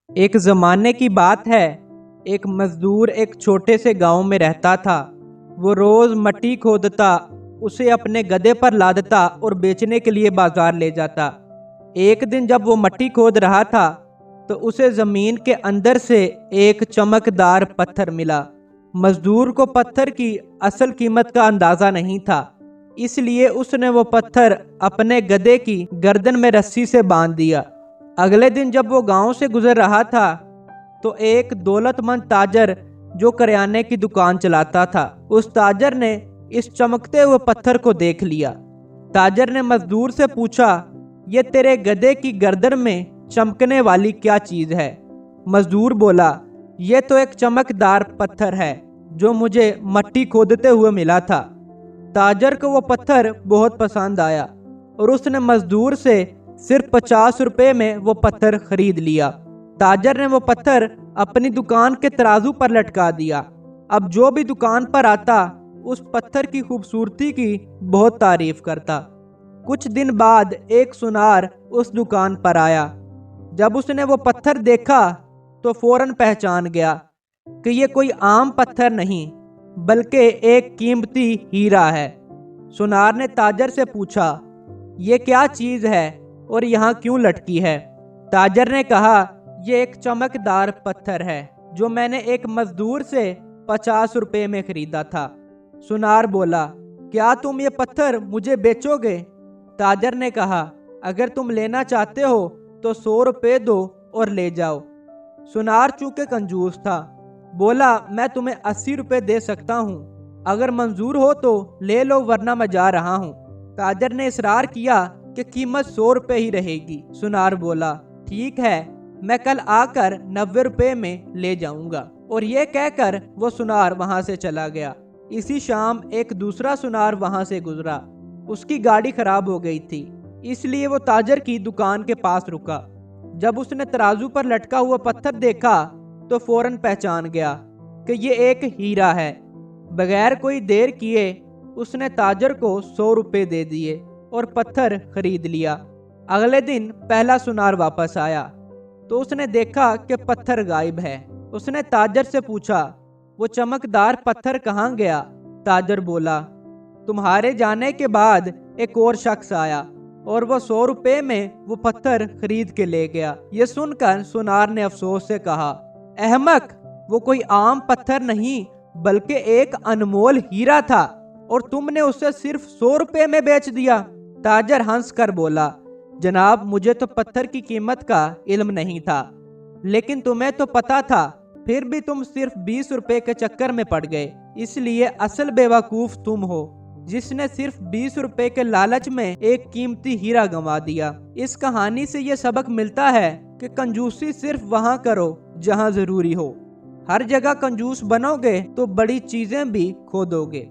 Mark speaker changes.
Speaker 1: ایک زمانے کی بات ہے، ایک مزدور ایک چھوٹے سے گاؤں میں رہتا تھا۔ وہ روز مٹی کھودتا، اسے اپنے گدھے پر لادتا اور بیچنے کے لیے بازار لے جاتا۔ ایک دن جب وہ مٹی کھود رہا تھا تو اسے زمین کے اندر سے ایک چمکدار پتھر ملا۔ مزدور کو پتھر کی اصل قیمت کا اندازہ نہیں تھا، اس لیے اس نے وہ پتھر اپنے گدھے کی گردن میں رسی سے باندھ دیا۔ اگلے دن جب وہ گاؤں سے گزر رہا تھا تو ایک دولت مند تاجر جو کریانے کی دکان چلاتا تھا، اس تاجر نے اس چمکتے ہوئے پتھر کو دیکھ لیا۔ تاجر نے مزدور سے پوچھا، یہ تیرے گدھے کی گردن میں چمکنے والی کیا چیز ہے؟ مزدور بولا، یہ تو ایک چمکدار پتھر ہے جو مجھے مٹی کھودتے ہوئے ملا تھا۔ تاجر کو وہ پتھر بہت پسند آیا اور اس نے مزدور سے صرف 50 روپے میں وہ پتھر خرید لیا۔ تاجر نے وہ پتھر اپنی دکان کے ترازو پر لٹکا دیا۔ اب جو بھی دکان پر آتا اس پتھر کی خوبصورتی کی بہت تعریف کرتا۔ کچھ دن بعد ایک سونار اس دکان پر آیا۔ جب اس نے وہ پتھر دیکھا تو فوراً پہچان گیا کہ یہ کوئی عام پتھر نہیں بلکہ ایک قیمتی ہیرا ہے۔ سونار نے تاجر سے پوچھا، یہ کیا چیز ہے اور یہاں کیوں لٹکی ہے؟ تاجر نے کہا، یہ ایک چمکدار پتھر ہے جو میں نے ایک مزدور سے 50 روپے میں خریدا تھا۔ سونار بولا، کیا تم یہ پتھر مجھے بیچو گے؟ تاجر نے کہا، اگر تم لینا چاہتے ہو تو 100 روپے دو اور لے جاؤ۔ سونار چونکہ کنجوس تھا، بولا، میں تمہیں 80 روپے دے سکتا ہوں، اگر منظور ہو تو لے لو ورنہ میں جا رہا ہوں۔ تاجر نے اصرار کیا کہ قیمت 100 روپے ہی رہے گی۔ سونار بولا، ٹھیک ہے، میں کل آ کر 90 روپے میں لے جاؤں گا، اور یہ کہہ کر وہ سونار وہاں سے چلا گیا۔ اسی شام ایک دوسرا سونار وہاں سے گزرا۔ اس کی گاڑی خراب ہو گئی تھی، اس لیے وہ تاجر کی دکان کے پاس رکا۔ جب اس نے ترازو پر لٹکا ہوا پتھر دیکھا تو فوراً پہچان گیا کہ یہ ایک ہیرا ہے۔ بغیر کوئی دیر کیے اس نے تاجر کو 100 روپے دے دیے اور پتھر خرید لیا۔ اگلے دن پہلا سونار واپس آیا تو اس نے دیکھا کہ پتھر غائب ہے۔ اس نے تاجر سے پوچھا، وہ چمکدار پتھر کہاں گیا؟ تاجر بولا، تمہارے جانے کے بعد ایک اور شخص آیا اور وہ 100 روپے میں وہ پتھر خرید کے لے گیا۔ یہ سن کر سونار نے افسوس سے کہا، احمق، وہ کوئی عام پتھر نہیں بلکہ ایک انمول ہیرا تھا اور تم نے اسے صرف 100 روپے میں بیچ دیا۔ تاجر ہنس کر بولا، جناب، مجھے تو پتھر کی قیمت کا علم نہیں تھا، لیکن تمہیں تو پتا تھا، پھر بھی تم صرف 20 روپے کے چکر میں پڑ گئے، اس لیے اصل بیوقوف تم ہو جس نے صرف 20 روپے کے لالچ میں ایک قیمتی ہیرا گنوا دیا۔ اس کہانی سے یہ سبق ملتا ہے کہ کنجوسی صرف وہاں کرو جہاں ضروری ہو۔ ہر جگہ کنجوس بنو گے تو بڑی چیزیں بھی کھو دو گے۔